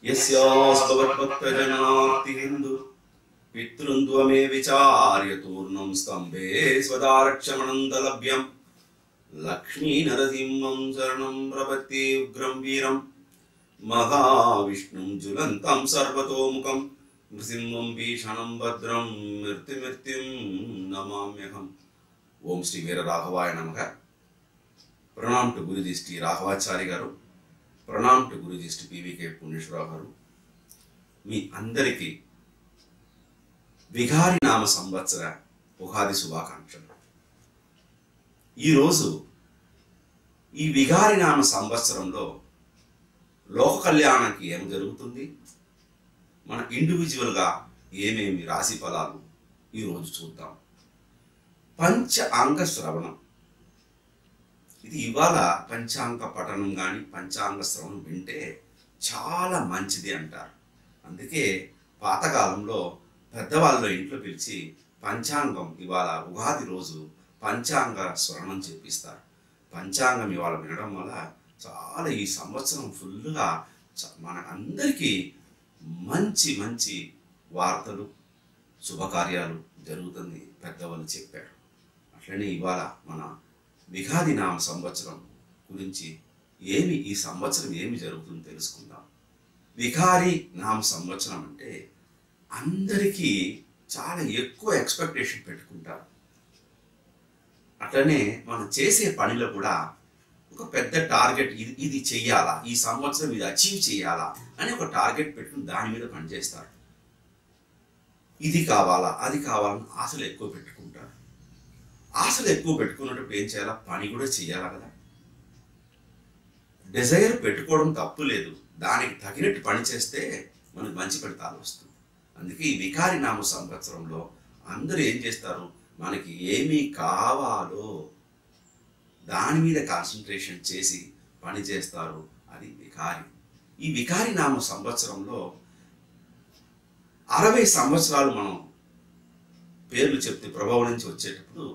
यस्यास्भवद्भक्तजनार्तिहिन्दु पितृन्द्वमे विचार्य तूर्णं स्तम्भे स्वदारक्षमणन्तलभ्यं लक्ष्मीनरसिंहं शरणं प्रपत्ति उग्रं वीरं महाविष्णुं ज्वलन्तं सर्वतोमुखं नृसिंहं भीषणं भद्रं मृत्युमृत्युं नमाम्यहम्। ओम श्री वीर राघवाय नमः। प्रणाम टू गुरुजी श्री राघवाचार्य गारू, प्रणाम टू गुरुजी श्री पीवीके पुण्येश्वरराव गारू। మీ అందరికీ విఘారి నామ సంవత్సర ఉగాది శుభాకాంక్షలు। ఈరోజు ఈ విఘారి నామ సంవత్సరంలో లోక కళ్యాణానికి ఏం జరుగుతుంది, మన ఇండివిజువల్గా ఏమేమి రాశి ఫలాలు ఈరోజు చూద్దాం। పంచ అంగ శ్రవణం, ఇది ఇవాళ పంచాంగ పఠనం కానీ పంచాంగ శ్రవణం వింటే చాలా మంచిది అంటారు। అందుకే పాతకాలంలో పెద్దవాళ్ళ ఇంట్లో పిలిచి పంచాంగం ఇవాళ ఉగాది రోజు పంచాంగ శ్రవణం చేపిస్తారు। పంచాంగం ఇవాళ వినడం వల్ల చాలా ఈ సంవత్సరం ఫుల్గా మన అందరికీ మంచి మంచి వార్తలు శుభకార్యాలు జరుగుతుంది పెద్దవాళ్ళు చెప్పారు। అట్లనే ఇవాళ మన విఘాది నామ సంవత్సరం గురించి ఏమి ఈ సంవత్సరం ఏమి జరుగుతుందో తెలుసుకుందాం। విఘారి నామ సంవత్సరం అంటే అందరికీ చాలా ఎక్కువ ఎక్స్పెక్టేషన్ పెట్టుకుంటారు। అట్లనే మనం చేసే పనిలో కూడా ఒక పెద్ద టార్గెట్, ఇది చెయ్యాలా, ఈ సంవత్సరం ఇది అచీవ్ చేయాలా అని ఒక టార్గెట్ పెట్టుకుని దాని మీద పనిచేస్తారు। ఇది కావాలా అది కావాలని ఆశలు ఎక్కువ పెట్టుకుంటారు। ఆశలు ఎక్కువ పెట్టుకున్నప్పుడు ఏం చేయాలా, పని కూడా చేయాలా కదా। డిజైర్ పెట్టుకోవడం తప్పు లేదు, దానికి తగినట్టు పని చేస్తే మనకు మంచి ఫలితాలు వస్తుంది। అందుకే ఈ వికారి నామ సంవత్సరంలో అందరూ ఏం చేస్తారు, మనకి ఏమి కావాలో దాని మీద కాన్సన్ట్రేషన్ చేసి పని చేస్తారు, అది వికారి। ఈ వికారి నామ సంవత్సరంలో 60 సంవత్సరాలు మనం పేర్లు చెప్తే ప్రభావం నుంచి వచ్చేటప్పుడు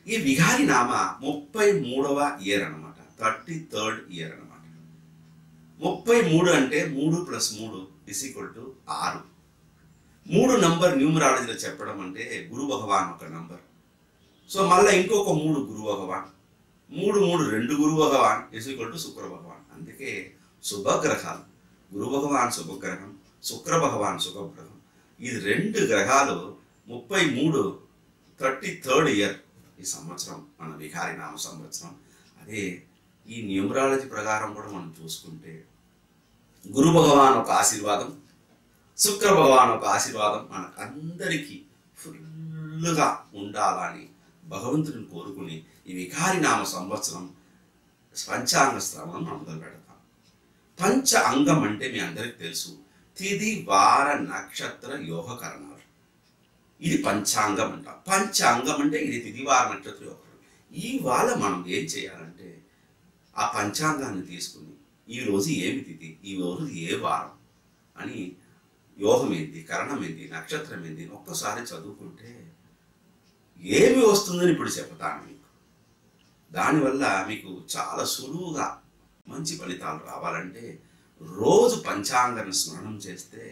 ఈ విఘారి నామ 33వ ఇయర్ అనమాట, 33rd ఇయర్ అనమాట। 33 అంటే 3 + 3 = 6। 3 నంబర్ న్యూమరాలజీలో చెప్పడం అంటే గురు భగవాన్ ఒక నంబర్, సో మళ్ళీ ఇంకొక 3 గురు భగవాన్, 3 2 గురు భగవాన్ = శుక్ర భగవాన్। అందుకే శుభగ్రహాలు, గురు భగవాన్ శుభగ్రహం, శుక్ర భగవాన్ శుభగ్రహం, ఈ 2 గ్రహాలు 33 33rd ఇయర్ ఈ సంవత్సరం మన విఘారి నామ సంవత్సరం। అదే ఈ న్యూమరాలజీ ప్రకారం కూడా మనం చూసుకుంటే గురు భగవాన్ ఒక ఆశీర్వాదం, శుక్ర భగవాన్ ఒక ఆశీర్వాదం మనకు అందరికీ ఫుల్గా ఉండాలని భగవంతుని కోరుకుని ఈ విఘారి నామ సంవత్సరం పంచాంగ శ్రవణం మొదలు పెడతాం। పంచ అంగం అంటే మీ అందరికీ తెలుసు, తిథి వార నక్షత్ర యోగకరణాలు, ఇది పంచాంగం అంట। పంచాంగం అంటే ఇది తిథి వార నక్షత్ర యోగకరణం। ఇవాళ మనం ఏం చేయాలంటే ఆ పంచాంగాన్ని తీసుకుని ఈరోజు ఏమి తిథి, ఈ రోజు ఏ వారం అని, యోగం ఏంటి, కరణం ఏంటి, నక్షత్రం ఏంటి ఒక్కసారి చదువుకుంటే ఏమి వస్తుందని ఇప్పుడు చెప్తాను మీకు। దానివల్ల మీకు చాలా సులువుగా మంచి ఫలితాలు రావాలంటే రోజు పంచాంగాన్ని స్మరణం చేస్తే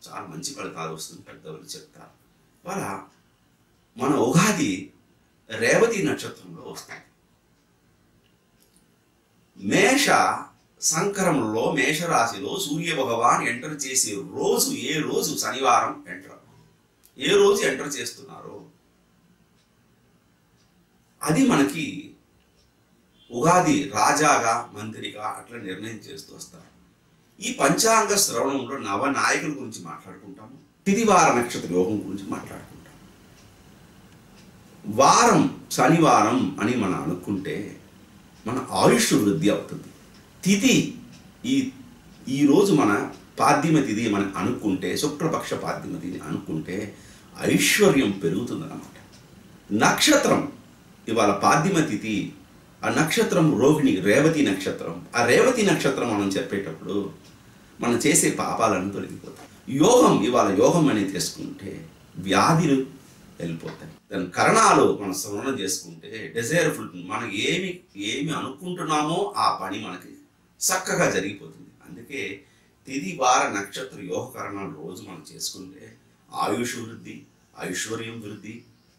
చాలా మంచి ఫలితాలు వస్తుంది పెద్దవాళ్ళు చెప్తారు। వాళ్ళ మన ఉగాది రేవతి నక్షత్రంలో వస్తుంది। మేష సంకరంలో మేషరాశిలో సూర్య భగవాన్ ఎంటర్ చేసే రోజు ఏ రోజు, శనివారం ఎంటర్, ఏ రోజు ఎంటర్ చేస్తున్నారో అది మనకి ఉగాది రాజాగా మంత్రిగా అట్లా నిర్ణయం చేస్తూ వస్తారు। ఈ పంచాంగ శ్రవణంలో నవనాయకుల గురించి మాట్లాడుకుంటాము, తిథివార నక్షత్ర యోగం గురించి మాట్లాడుకుంటాం। వారం శనివారం అని మనం అనుకుంటే మన ఆయుష్ వృద్ధి అవుతుంది। తిథి ఈరోజు మన పాడ్యమ తిథి మనం అనుకుంటే, శుక్లపక్ష పాడ్యమ తిథి అనుకుంటే ఐశ్వర్యం పెరుగుతుందన్నమాట। నక్షత్రం ఇవాళ పాడ్యమ తిథి, ఆ నక్షత్రం రోహిణి రేవతి నక్షత్రం, ఆ రేవతి నక్షత్రం మనం చెప్పేటప్పుడు మనం చేసే పాపాలను తొలగిపోతాయి। యోగం ఇవాళ యోగం అనేది చేసుకుంటే వ్యాధులు వెళ్ళిపోతాయి। దాని కరణాలు మనం శ్రవణం చేసుకుంటే డిజైర్ఫుల్, మనం ఏమి అనుకుంటున్నామో ఆ పని మనకి చక్కగా జరిగిపోతుంది। అందుకే తిది వార నక్షత్ర యోగకరణాలు రోజు మనం చేసుకుంటే ఆయుష్ వృద్ధి, ఐశ్వర్యం వృద్ధి,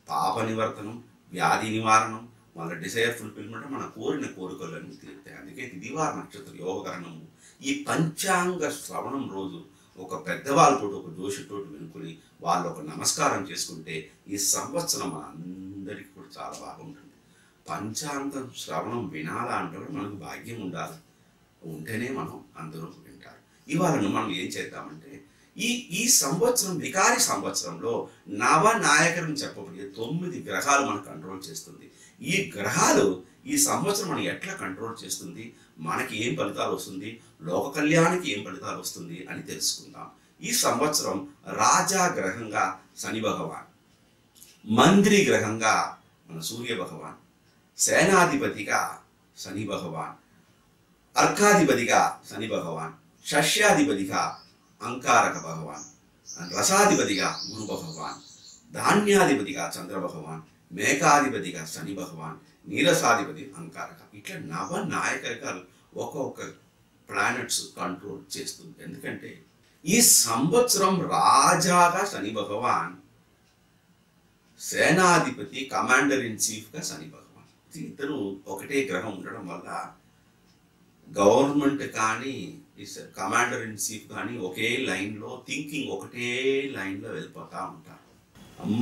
పాప నివర్తనం, వ్యాధి నివారణం, మన డిజైర్ ఫుల్ఫిల్మెంట్, మన కోరిన కోరికలన్నీ తీరుతాయి. అందుకే తిదివార నక్షత్ర యోగకరణము ఈ పంచాంగ శ్రవణం రోజు ఒక పెద్దవాళ్ళతోటి ఒక జోషితోటి వినుకుని వాళ్ళు ఒక నమస్కారం చేసుకుంటే ఈ సంవత్సరం మన అందరికీ కూడా చాలా బాగుంటుంది. పంచాంగ శ్రవణం వినాలా అంటే మనకు భాగ్యం ఉండాలి, ఉంటేనే మనం అందరూ వింటారు. ఇవాళను మనం ఏం చేద్దామంటే ఈ సంవత్సరం వికారి సంవత్సరంలో నవనాయకులను చెప్పబడి 9 గ్రహాలు మనం కంట్రోల్ చేస్తుంది. ఈ గ్రహాలు ఈ సంవత్సరం మనం ఎట్లా కంట్రోల్ చేస్తుంది, మనకి ఏం ఫలితాలు వస్తుంది, లోక కళ్యాణానికి ఏం ఫలితాలు వస్తుంది అని తెలుసుకుందాం. ఈ సంవత్సరం రాజా గ్రహంగా శని భగవాన్, మంత్రి గ్రహంగా మన సూర్య భగవాన్, సేనాధిపతిగా శని భగవాన్, అర్కాధిపతిగా శని భగవాన్, షష్యాధిపతిగా అంగారక భగవాన్, రసాధిపతిగా గురు భగవాన్, ధాన్యాధిపతిగా చంద్ర భగవాన్, మేఘాధిపతిగా శని భగవాన్, నీరసాధిపతి అంగారక. ఇట్లా నవనాయకులు ఒక్కొక్క ప్లానెట్స్ కంట్రోల్ చేస్తుంది. ఎందుకంటే ఈ సంవత్సరం రాజాగా శని భగవాన్, సేనాధిపతి కమాండర్ ఇన్ చీఫ్గా శని భగవాన్, ఇద్దరు ఒకటే గ్రహం ఉండడం వల్ల గవర్నమెంట్ కానీ కమాండర్ ఇన్ చీఫ్ కానీ ఒకే లైన్లో థింకింగ్, ఒకటే లైన్లో వెళ్ళిపోతూ ఉంటారు.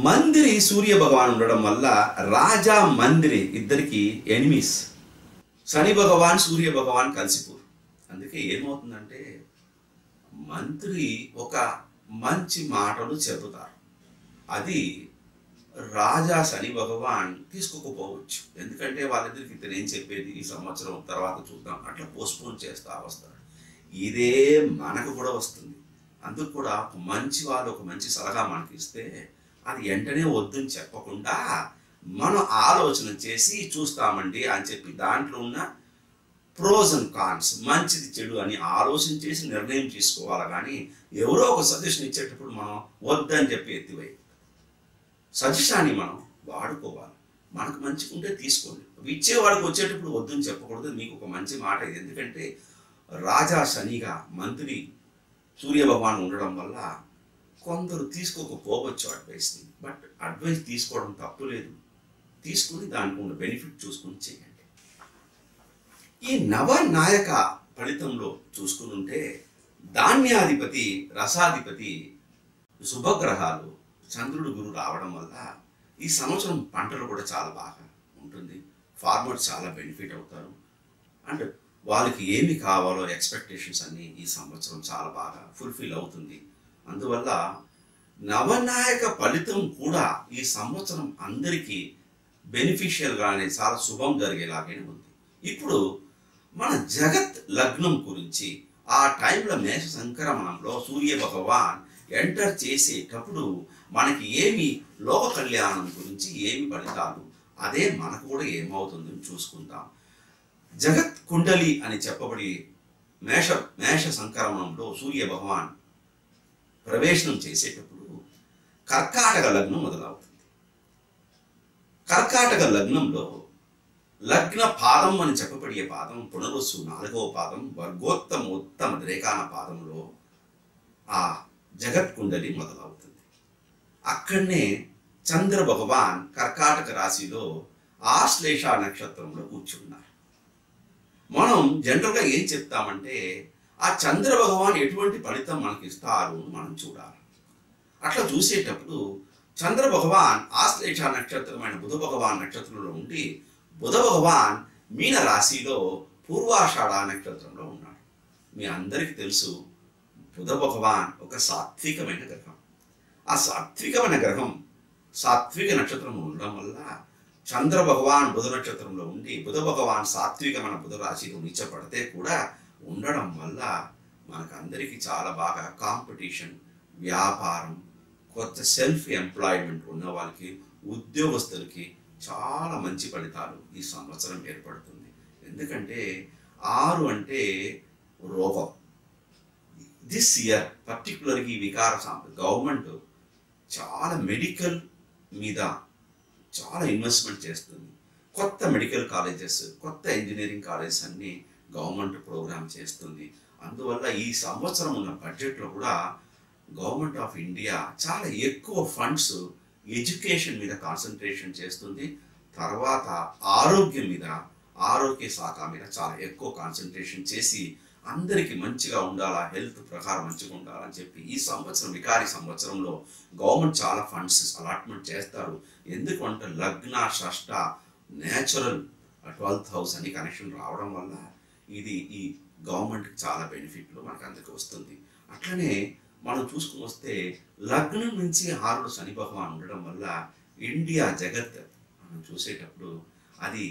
మందిరి సూర్య భగవాన్ ఉండడం వల్ల రాజా మందిరి ఇద్దరికి ఎనిమీస్. శని భగవాన్ సూర్య భగవాన్ కలిసిపోరు. అందుకే ఏమవుతుందంటే మంత్రి ఒక మంచి మాటలు చెబుతారు, అది రాజా శని భగవాన్ తీసుకోకపోవచ్చు. ఎందుకంటే వాళ్ళిద్దరికి ఇతను ఏం చెప్పేది ఈ సంవత్సరం తర్వాత చూద్దాం అట్లా పోస్ట్పోన్ చేస్తూ వస్తారు. ఇదే మనకు కూడా వస్తుంది. అందుకు కూడా మంచి వాళ్ళు ఒక మంచి సలహా మనకి ఇస్తే అది వెంటనే వద్దని చెప్పకుండా మనం ఆలోచన చేసి చూస్తామండి అని చెప్పి దాంట్లో ఉన్న ప్రోస్ అండ్ కాన్స్, మంచిది చెడు అని ఆలోచన చేసి నిర్ణయం తీసుకోవాలి. కానీ ఎవరో ఒక సజెషన్ ఇచ్చేటప్పుడు మనం వద్దని చెప్పి ఎత్తివై సజెషాన్ని మనం వాడుకోవాలి. మనకు మంచిగా ఉంటే తీసుకోండి, ఇచ్చేవాడికి వచ్చేటప్పుడు వద్దని చెప్పకూడదు. మీకు ఒక మంచి మాట ఇది. ఎందుకంటే రాజా శనిగా మంత్రి సూర్య భగవాన్ ఉండడం వల్ల కొందరు తీసుకోకపోవచ్చు అడ్వైస్ని. బట్ అడ్వైస్ తీసుకోవడం తప్పు లేదు, తీసుకుని దానికి ఉన్న బెనిఫిట్ చూసుకుని చేయండి. ఈ నవనాయక ఫలితంలో చూసుకుని ఉంటే ధాన్యాధిపతి, రసాధిపతి శుభగ్రహాలు చంద్రుడు గురు రావడం వల్ల ఈ సంవత్సరం పంటలు కూడా చాలా బాగా ఉంటుంది. ఫార్మర్స్ చాలా బెనిఫిట్ అవుతారు. అండ్ వాళ్ళకి ఏమి కావాలో ఎక్స్పెక్టేషన్స్ అన్నీ ఈ సంవత్సరం చాలా బాగా ఫుల్ఫిల్ అవుతుంది. అందువల్ల నవనాయక ఫలితం కూడా ఈ సంవత్సరం అందరికీ బెనిఫిషియల్గానే చాలా శుభం జరిగేలాగానే ఉంది. ఇప్పుడు మన జగత్ లగ్నం గురించి ఆ టైంలో మేష సంక్రమణంలో సూర్య భగవాన్ ఎంటర్ చేసేటప్పుడు మనకి ఏమి లోక కళ్యాణం గురించి ఏమి ఫలితాలు, అదే మనకు కూడా ఏమవుతుందని చూసుకుందాం. జగత్ కుండలి అని చెప్పబడి మేష సంక్రమణంలో సూర్య భగవాన్ ప్రవేశం చేసేటప్పుడు కర్కాటక లగ్నం మొదలవుతుంది. కర్కాటక లగ్నంలో లగ్న పాదం అని చెప్పబడే పాదం పునరుస్సు 4వ పాదం, వర్గోత్తమ రేఖాన పాదంలో ఆ జగత్ కుండలి మొదలవుతుంది. అక్కడనే చంద్ర భగవాన్ కర్కాటక రాశిలో ఆశ్లేష నక్షత్రంలో కూర్చున్నారు. మనం జనరల్గా ఏం చెప్తామంటే ఆ చంద్ర భగవాన్ ఎటువంటి ఫలితం మనకి ఇస్తారు మనం చూడాలి. అట్లా చూసేటప్పుడు చంద్ర భగవాన్ ఆశ్లేష నక్షత్రమైన బుధ భగవాన్ నక్షత్రంలో ఉండి బుధ భగవాన్ మీన రాశిలో పూర్వాషాఢ నక్షత్రంలో ఉన్నాడు. మీ అందరికీ తెలుసు బుధ భగవాన్ ఒక సాత్వికమైన గ్రహం. ఆ సాత్వికమైన గ్రహం సాత్విక నక్షత్రం ఉండడం వల్ల చంద్ర భగవాన్ బుధ నక్షత్రంలో ఉండి బుధ భగవాన్ సాత్వికమైన బుధ రాశిలో నీచపడితే కూడా ఉండడం వల్ల మనకు అందరికీ చాలా బాగా కాంపిటీషన్, వ్యాపారం, కొత్త సెల్ఫ్ ఎంప్లాయ్మెంట్ ఉన్న వాళ్ళకి, ఉద్యోగస్తులకి చాలా మంచి ఫలితాలు ఈ సంవత్సరం ఏర్పడుతుంది. ఎందుకంటే 6 అంటే రోగం. దిస్ ఇయర్ పర్టికులర్గా ఈ వికార గవర్నమెంట్ చాలా మెడికల్ మీద చాలా ఇన్వెస్ట్మెంట్ చేస్తుంది. కొత్త మెడికల్ కాలేజెస్, కొత్త ఇంజనీరింగ్ కాలేజెస్ అన్నీ గవర్నమెంట్ ప్రోగ్రామ్ చేస్తుంది. అందువల్ల ఈ సంవత్సరం ఉన్న బడ్జెట్లో కూడా గవర్నమెంట్ ఆఫ్ ఇండియా చాలా ఎక్కువ ఫండ్స్ ఎడ్యుకేషన్ మీద కాన్సన్ట్రేషన్ చేస్తుంది. తర్వాత ఆరోగ్యం మీద, ఆరోగ్య శాఖ మీద చాలా ఎక్కువ కాన్సన్ట్రేషన్ చేసి అందరికీ మంచిగా ఉండాలా, హెల్త్ ప్రకారం మంచిగా ఉండాలని చెప్పి ఈ సంవత్సరం వికారి సంవత్సరంలో గవర్నమెంట్ చాలా ఫండ్స్ అలాట్మెంట్ చేస్తారు. ఎందుకంటే లగ్న షష్ట నేచురల్ 12th హౌస్ అని కనెక్షన్ రావడం వల్ల ఇది ఈ గవర్నమెంట్కి చాలా బెనిఫిట్లు మనకు అందుకు వస్తుంది. అట్లనే మనం చూసుకుని వస్తే లగ్నం నుంచి 6 శని భగవాన్ ఉండడం వల్ల ఇండియా జగత్ మనం చూసేటప్పుడు అది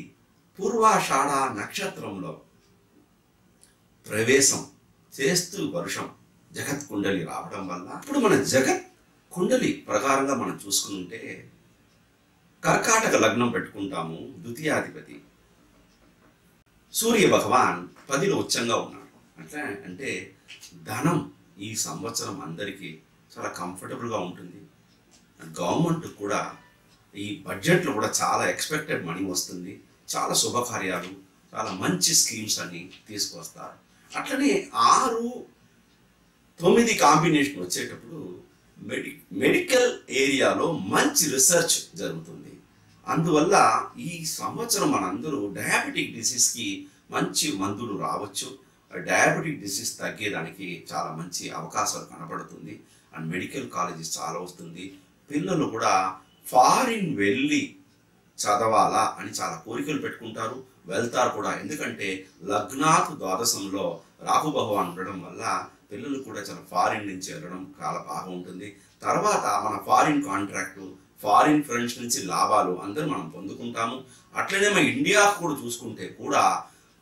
పూర్వాషాఢ నక్షత్రంలో ప్రవేశం చేస్తూ వర్షం జగత్ కుండలి రావడం వల్ల ఇప్పుడు మన జగత్ కుండలి ప్రకారంగా మనం చూసుకుంటే కర్కాటక లగ్నం పెట్టుకుంటాము. ద్వితీయాధిపతి సూర్య భగవాన్ 10లో ఉచ్చంగా ఉన్నాడు. అట్లా అంటే ధనం ఈ సంవత్సరం అందరికీ చాలా కంఫర్టబుల్గా ఉంటుంది. గవర్నమెంట్ కూడా ఈ బడ్జెట్లో కూడా చాలా ఎక్స్పెక్టెడ్ మనీ వస్తుంది. చాలా శుభకార్యాలు, చాలా మంచి స్కీమ్స్ అన్ని తీసుకొస్తారు. అట్లనే 6, 9 కాంబినేషన్ వచ్చేటప్పుడు మెడికల్ ఏరియాలో మంచి రీసెర్చ్ జరుగుతుంది. అందువల్ల ఈ సంవత్సరం మనందరూ డయాబెటిక్ డిసీజ్కి మంచి మందులు రావచ్చు. డయాబెటిక్ డిసీజ్ తగ్గేదానికి చాలా మంచి అవకాశాలు కనబడుతుంది. అండ్ మెడికల్ కాలేజెస్ చాలా వస్తుంది. పిల్లలు కూడా ఫారిన్ వెళ్ళి చదవాలా అని చాలా కోరికలు పెట్టుకుంటారు, వెళ్తారు కూడా. ఎందుకంటే లగ్నాత్ ద్వాదశంలో రాహు భగవాన్ ఉండడం వల్ల పిల్లలు కూడా చాలా ఫారిన్ నుంచి వెళ్ళడం చాలా బాగా ఉంటుంది. తర్వాత మన ఫారిన్ కాంట్రాక్టు, ఫారిన్ ఫ్రెండ్స్ నుంచి లాభాలు అందరూ మనం పొందుకుంటాము. అట్లనే మన ఇండియాకు కూడా చూసుకుంటే కూడా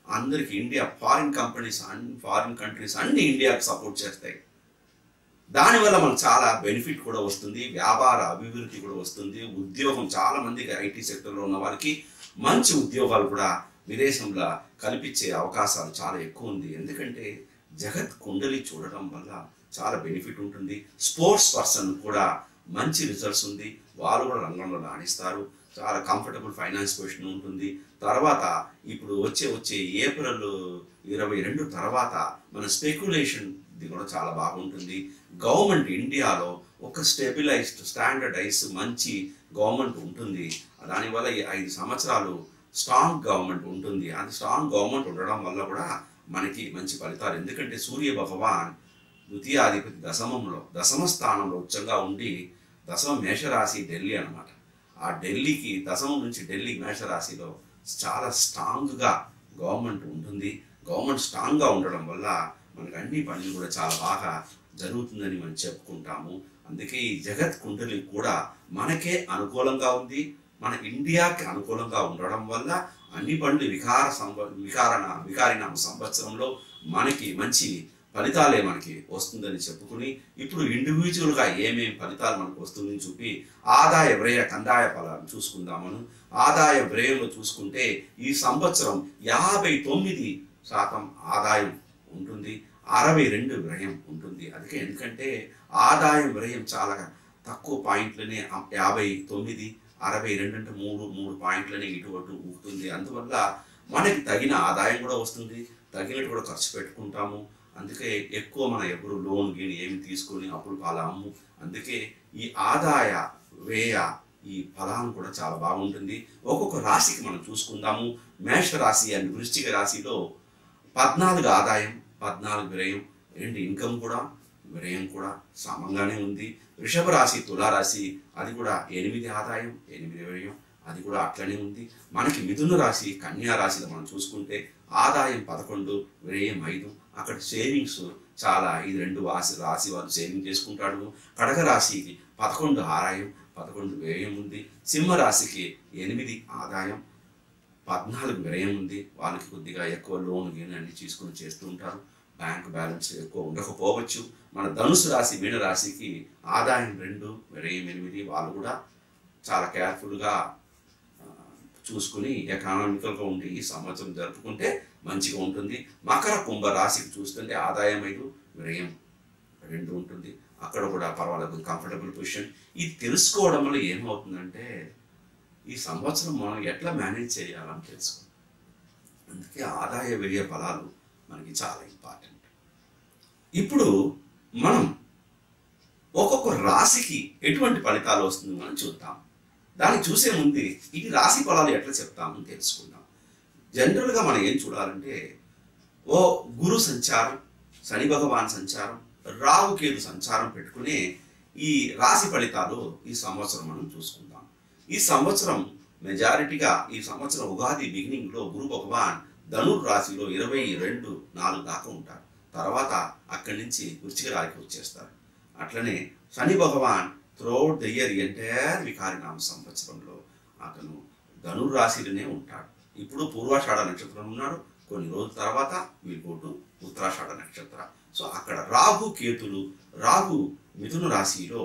అందరికి India foreign companies foreign countries అన్ని ఇండియాకు సపోర్ట్ చేస్తాయి. దానివల్ల మనకు చాలా బెనిఫిట్ కూడా వస్తుంది, వ్యాపార అభివృద్ధి కూడా వస్తుంది. ఉద్యోగం చాలా మందికి ఐటీ సెక్టర్లో ఉన్న వారికి మంచి ఉద్యోగాలు కూడా విదేశంలో కల్పించే అవకాశాలు చాలా ఎక్కువ ఉంది. ఎందుకంటే జగత్ కుండలి చూడటం వల్ల చాలా బెనిఫిట్ ఉంటుంది. స్పోర్ట్స్ పర్సన్ కూడా మంచి రిజల్ట్స్ ఉంది, వాళ్ళు కూడా రంగంలో రాణిస్తారు. చాలా కంఫర్టబుల్ ఫైనాన్స్ పొజిషన్ ఉంటుంది. తర్వాత ఇప్పుడు వచ్చే ఏప్రిల్ 22 తర్వాత మన స్పెక్యులేషన్ ఇది కూడా చాలా బాగుంటుంది. గవర్నమెంట్ ఇండియాలో ఒక స్టెబిలైజ్డ్ స్టాండర్డైజ్ మంచి గవర్నమెంట్ ఉంటుంది. దానివల్ల ఈ 5 సంవత్సరాలు స్ట్రాంగ్ గవర్నమెంట్ ఉంటుంది. అది స్ట్రాంగ్ గవర్నమెంట్ ఉండడం వల్ల కూడా మనకి మంచి ఫలితాలు. ఎందుకంటే సూర్య భగవాన్ ద్వితీయాధిపతి దశమ స్థానంలో ఉచ్చంగా ఉండి, దశమ మేషరాశి ఢిల్లీ అనమాట. ఆ ఢిల్లీకి దశమం నుంచి ఢిల్లీ మేషరాశిలో చాలా స్ట్రాంగ్గా గవర్నమెంట్ ఉంటుంది. గవర్నమెంట్ స్ట్రాంగ్గా ఉండడం వల్ల మనకు అన్ని పనులు కూడా చాలా బాగా జరుగుతుందని మనం చెప్పుకుంటాము. అందుకే ఈ జగత్ కుండలి కూడా మనకే అనుకూలంగా ఉంది. మన ఇండియాకి అనుకూలంగా ఉండడం వల్ల అన్ని పనులు వికారినామ సంవత్సరంలో మనకి మంచి ఫలితాలే మనకి వస్తుందని చెప్పుకుని ఇప్పుడు ఇండివిజువల్గా ఏమేమి ఫలితాలు మనకు వస్తుందని చూపి ఆదాయ వ్యయ కందాయ ఫలాలు చూసుకుందామను. ఆదాయ వ్యయంలో చూసుకుంటే ఈ సంవత్సరం 59% ఆదాయం ఉంటుంది, 62 వ్యయం ఉంటుంది. అందుకే ఎందుకంటే ఆదాయం వ్యయం చాలా తక్కువ పాయింట్లనే 59, 62 అంటే 3 పాయింట్లనే ఇటు అటు ఊగుతుంది. అందువల్ల మనకి తగిన ఆదాయం కూడా వస్తుంది, తగినట్టు కూడా ఖర్చు పెట్టుకుంటాము. అందుకే ఎక్కువ మన ఎప్పుడు లోన్ గీని ఏమి తీసుకొని అప్పుడు ఫలాము. అందుకే ఈ ఆదాయ వ్యయ ఈ ఫలాన్ని కూడా చాలా బాగుంటుంది. ఒక్కొక్క రాశికి మనం చూసుకుందాము. మేష రాశి అండ్ వృశ్చిక రాశిలో 14 ఆదాయం, 14 వ్యయం, 2 ఇన్కమ్ కూడా వ్యయం కూడా సమంగానే ఉంది. వృషభ రాశి తులారాశి అది కూడా 8 ఆదాయం, 8 వ్యయం, అది కూడా అట్లనే ఉంది. మనకి మిథున రాశి కన్యా రాశిలో మనం చూసుకుంటే ఆదాయం 11, వ్యయం 5. అక్కడ సేవింగ్స్ చాలా, ఇది 2 రాశి వాళ్ళు సేవింగ్ చేసుకుంటాడు. కడక రాశికి 11 ఆదాయం, 11 వ్యయం ఉంది. సింహరాశికి 8 ఆదాయం, 14 వ్యయం ఉంది. వాళ్ళకి కొద్దిగా ఎక్కువ లోన్ గీన్ అన్ని తీసుకుని చేస్తూ ఉంటారు. బ్యాంక్ బ్యాలెన్స్ ఎక్కువ ఉండకపోవచ్చు. మన ధనుసు రాశి మీన రాశికి ఆదాయం 2, వ్యయం 8. వాళ్ళు కూడా చాలా కేర్ఫుల్గా చూసుకుని ఎకనామికల్గా ఉండి ఈ సంవత్సరం జరుపుకుంటే మంచిగా ఉంటుంది. మకర కుంభ రాశికి చూస్తుంటే ఆదాయం 5, వ్యయం 2 ఉంటుంది. అక్కడ కూడా పర్వాలేదు, కంఫర్టబుల్ పొజిషన్. ఇది తెలుసుకోవడం వల్ల ఏమవుతుందంటే ఈ సంవత్సరం మనం ఎట్లా మేనేజ్ చేయాలని తెలుసుకోవాలి. అందుకే ఆదాయ వ్యయ ఫలాలు మనకి చాలా ఇంపార్టెంట్. ఇప్పుడు మనం ఒక్కొక్క రాశికి ఎటువంటి ఫలితాలు వస్తుంది మనం చూద్దాం. దాన్ని చూసే ముందు ఇది రాశి ఫలాలు ఎట్లా చెప్తామని తెలుసుకుందాం. జనరల్గా మనం ఏం చూడాలంటే ఓ గురు సంచారం, శని భగవాన్ సంచారం, రాహు కేతు సంచారం పెట్టుకునే ఈ రాశి ఫలితాలు ఈ సంవత్సరం మనం చూసుకుందాం. ఈ సంవత్సరం మెజారిటీగా ఈ సంవత్సరం ఉగాది బిగినింగ్లో గురు భగవాన్ ధనుర్ రాశిలో 22/4 దాకా ఉంటారు. తర్వాత అక్కడి నుంచి వృశ్చిక రాశికి వచ్చేస్తారు. అట్లనే శని భగవాన్ త్రూఅవుట్ ద ఇయర్ ఎంటైర్ వికారినామ సంవత్సరంలో అతను ధనుర్ రాశిలోనే ఉంటాడు. ఇప్పుడు పూర్వాషాఢ నక్షత్రం ఉన్నాడు. కొన్ని రోజుల తర్వాత వీళ్ళు ఉత్తరాషాఢ నక్షత్ర. సో అక్కడ రాహు కేతులు, రాహు మిథున రాశిలో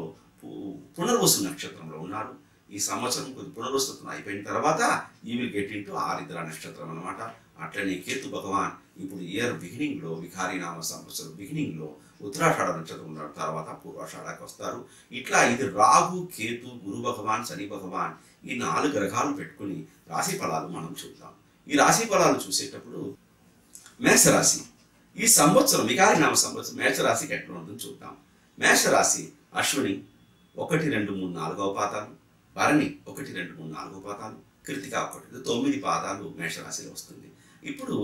పునర్వసు నక్షత్రంలో ఉన్నాడు. ఈ సంవత్సరం కొద్ది పునర్వసు అయిపోయిన తర్వాత ఈ విల్ గెట్ ఇంటూ ఆరిద్ర నక్షత్రం అనమాట. అట్లనే కేతు భగవాన్ ఇప్పుడు ఇయర్ బిగినింగ్లో వికారినామ సంవత్సరం బిగినింగ్లో ఉత్తరాషాఢ నక్షత్రం ఉన్నాడు. తర్వాత పూర్వాషాఢకి వస్తారు. ఇట్లా ఇది రాహు కేతు గురు భగవాన్ శని భగవాన్ ఈ 4 గ్రహాలు పెట్టుకుని రాశి ఫలాలు మనం చూద్దాం. ఈ రాశి ఫలాలు చూసేటప్పుడు మేషరాశి ఈ సంవత్సరం వికారినామ సంవత్సరం మేషరాశికి ఎట్లా ఉంటుందో చూద్దాం. మేషరాశి అశ్విని 1, 2, 3, 4వ పాదాలు, భరణి 1, 2, 3, 4వ పాదాలు, కృతిక 1, 9 పాదాలు మేషరాశిలో వస్తుంది. ఇప్పుడు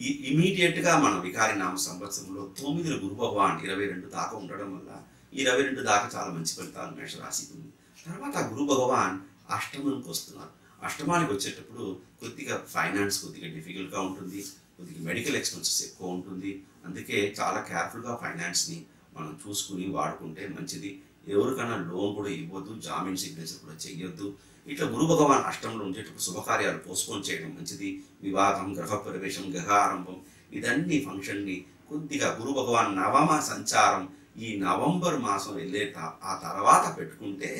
ఈ ఇమీడియట్గా మన వికారినామ సంవత్సరంలో 9 గురు భగవాన్ 22 దాకా ఉండడం వల్ల ఈ 22 దాకా చాలా మంచి ఫలితాలు మేషరాశికి ఉంది. తర్వాత గురు భగవాన్ అష్టమానికి వస్తున్నారు. అష్టమానికి వచ్చేటప్పుడు కొద్దిగా ఫైనాన్స్ కొద్దిగా డిఫికల్ట్గా ఉంటుంది, కొద్దిగా మెడికల్ ఎక్స్పెన్సెస్ ఎక్కువ ఉంటుంది. అందుకే చాలా కేర్ఫుల్గా ఫైనాన్స్ని మనం చూసుకుని వాడుకుంటే మంచిది. ఎవరికైనా లోన్ కూడా ఇవ్వద్దు, జామీన్ సిగ్నేచర్ కూడా చెయ్యొద్దు. ఇట్లా గురు భగవాన్ అష్టంలో ఉండేటప్పుడు శుభకార్యాలు పోస్ట్పోన్ చేయడం మంచిది. వివాహం, గృహ ప్రవేశం, గృహారంభం ఇదన్నీ ఫంక్షన్ని కొద్దిగా గురు భగవాన్ నవమ సంచారం ఈ నవంబర్ మాసం వెళ్ళే ఆ తర్వాత పెట్టుకుంటే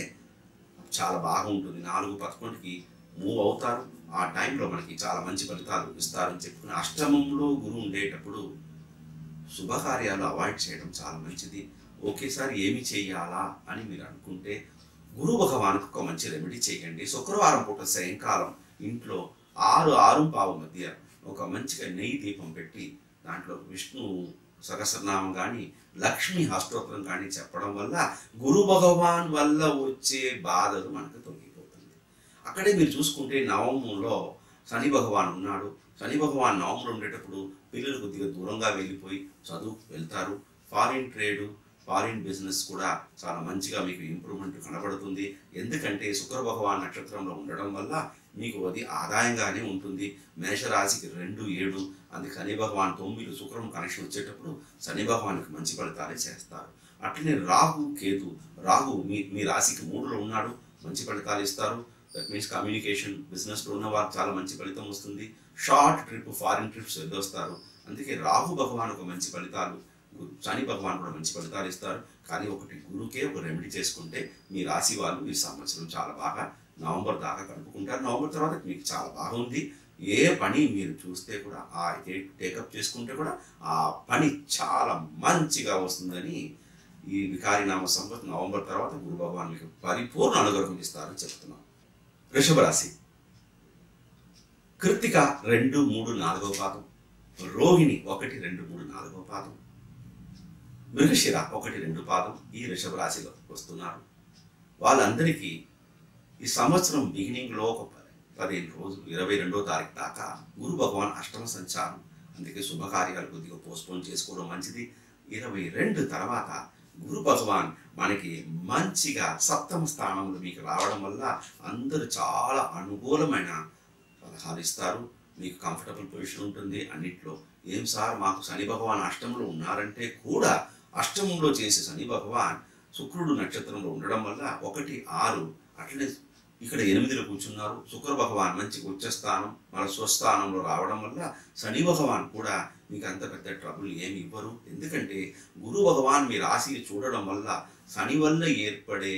చాలా బాగుంటుంది. 4-11కి మూవ్ అవుతారు. ఆ టైంలో మనకి చాలా మంచి ఫలితాలు ఇస్తారని చెప్పుకుని అష్టమంలో గురువు ఉండేటప్పుడు శుభకార్యాలు అవాయిడ్ చేయడం చాలా మంచిది. ఒకేసారి ఏమి చేయాలా అని మీరు అనుకుంటే గురు భగవానికి ఒక మంచి రెమెడీ చేయండి. శుక్రవారం పూట సాయంకాలం ఇంట్లో 6-6:15 మధ్య ఒక మంచిగా నెయ్యి దీపం పెట్టి దాంట్లో విష్ణు సహస్రనామం కానీ లక్ష్మీ అష్టోత్తరం కానీ చెప్పడం వల్ల గురు భగవాన్ వల్ల వచ్చే బాధలు మనకు తొలగిపోతుంది. అక్కడే మీరు చూసుకుంటే నవమంలో శని భగవాన్ ఉన్నాడు. శని భగవాన్ నవమంలో ఉండేటప్పుడు పిల్లలు కొద్దిగా దూరంగా వెళ్ళిపోయి చదువుకు వెళ్తారు. ఫారిన్ ట్రేడు, ఫారిన్ బిజినెస్ కూడా చాలా మంచిగా మీకు ఇంప్రూవ్మెంట్ కనబడుతుంది. ఎందుకంటే శుక్ర భగవాన్ నక్షత్రంలో ఉండడం వల్ల మీకు అది ఆదాయంగానే ఉంటుంది. మేషరాశికి 2, 7 అందుకే శని భగవాన్ 9 శుక్రం కనెక్షన్ వచ్చేటప్పుడు శని భగవానికి మంచి ఫలితాలే చేస్తారు. అట్లనే రాహు కేతు, రాహు మీ రాశికి 3లో ఉన్నాడు, మంచి ఫలితాలు ఇస్తారు. దట్ మీన్స్ కమ్యూనికేషన్ బిజినెస్లో ఉన్న వారికి చాలా మంచి ఫలితం వస్తుంది. షార్ట్ ట్రిప్, ఫారిన్ ట్రిప్స్ వెళ్ళొస్తారు. అందుకే రాహు భగవాన్ ఒక మంచి ఫలితాలు, శని భగవాన్ కూడా మంచి ఫలితాలు ఇస్తారు. కానీ ఒకటి గురుకే ఒక రెమెడీ చేసుకుంటే మీ రాశి వాళ్ళు ఈ సంవత్సరం చాలా బాగా నవంబర్ దాకా గడుపుకుంటారు. నవంబర్ తర్వాత మీకు చాలా బాగుంది. ఏ పని మీరు చూస్తే కూడా ఆ టేకప్ చేసుకుంటే కూడా ఆ పని చాలా మంచిగా వస్తుందని ఈ వికారినామ సంవత్సరం నవంబర్ తర్వాత గురు భగవాన్ మీకు పరిపూర్ణ అనుగ్రహం ఇస్తారని చెప్తున్నాం. వృషభ రాశి కృత్తిక 2, 3, 4వ పాదం, రోహిణి 1, 2, 3, 4వ పాదం, మృగశిర 1, 2 పాదం ఈ వృషభ రాశిలో వస్తున్నారు. వాళ్ళందరికీ ఈ సంవత్సరం బిగినింగ్లో ఒక 15 రోజులు 22వ తారీఖు దాకా గురు భగవాన్ అష్టమ సంచారం. అందుకే శుభకార్యాలు కొద్దిగా పోస్ట్పోన్ చేసుకోవడం మంచిది. 22 తర్వాత గురు భగవాన్ మనకి మంచిగా సప్తమ స్థానంలో మీకు రావడం వల్ల అందరూ చాలా అనుకూలమైన సలహాలు ఇస్తారు. మీకు కంఫర్టబుల్ పొజిషన్ ఉంటుంది అన్నిట్లో. ఏం సార్ మాకు శని భగవాన్ అష్టమంలో ఉన్నారంటే కూడా అష్టమంలో చేసే శని భగవాన్ శుక్రుడు నక్షత్రంలో ఉండడం వల్ల 1, 6 అట్లనే ఇక్కడ 8లో కూర్చున్నారు. శుక్ర భగవాన్ మంచి ఉచ్చస్థానం మన స్వస్థానంలో రావడం వల్ల శని భగవాన్ కూడా మీకు అంత పెద్ద ట్రబుల్ ఏమి ఇవ్వరు. ఎందుకంటే గురు భగవాన్ మీ రాశిని చూడడం వల్ల శని వల్ల ఏర్పడే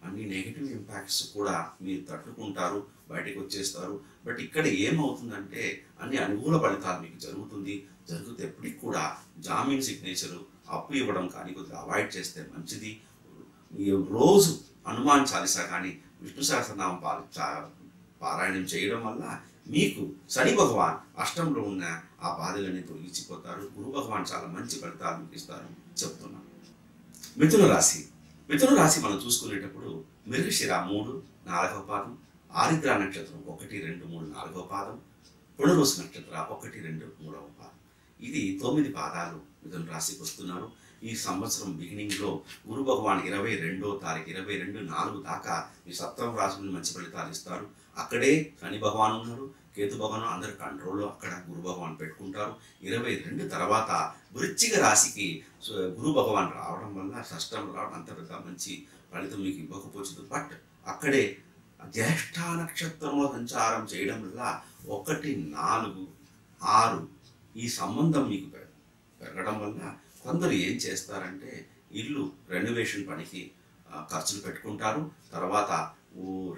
అన్ని నెగిటివ్ ఇంపాక్ట్స్ కూడా మీరు తట్టుకుంటారు, బయటకు వచ్చేస్తారు. బట్ ఇక్కడ ఏమవుతుందంటే అన్ని అనుకూల ఫలితాలు మీకు జరిగితే ఎప్పటికి కూడా జామీన్ సిగ్నేచరు అప్పు ఇవ్వడం కానీ కొద్దిగా అవాయిడ్ చేస్తే మంచిది. రోజు హనుమాన్ చాలీసా కానీ విష్ణు సహస్రనామం పారాయణం చేయడం వల్ల మీకు శని భగవాన్ అష్టంలో ఉన్న ఆ బాధలన్నీ తొలగించిపోతారు. గురు భగవాన్ చాలా మంచి ఫలితాలు మీకు ఇస్తారు. చెప్తున్నాను. మిథున రాశి. మిథున రాశి మనం చూసుకునేటప్పుడు మృగశిర 3, 4వ పాదం, ఆరిద్ర నక్షత్రం 1, 2, 3, 4వ పాదం, పునర్వసు నక్షత్ర 1, 2, 3వ పాదం. ఇది 9 పాదాలు మిథున రాశికి వస్తున్నారు. ఈ సంవత్సరం బిగినింగ్లో గురు భగవాన్ 22వ తారీఖు 22/4 దాకా ఈ సప్తమ రాశులను మంచి ఫలితాలు ఇస్తారు. అక్కడే శని భగవాన్ ఉన్నారు, కేతు భగవాన్ అందరి కంట్రోల్లో అక్కడ గురు భగవాన్ పెట్టుకుంటారు. 22 తర్వాత వృశ్చిక రాశికి గురు భగవాన్ రావడం వల్ల షష్టంలో రావడం అంత పెద్ద మంచి ఫలితం మీకు ఇవ్వకపోవచ్చు. బట్ అక్కడే జ్యేష్ఠ నక్షత్రంలో సంచారం చేయడం వల్ల 1, 4, 6 ఈ సంబంధం మీకు పెరగడం వల్ల కొందరు ఏం చేస్తారంటే ఇల్లు రెనోవేషన్ పనికి ఖర్చులు పెట్టుకుంటారు. తర్వాత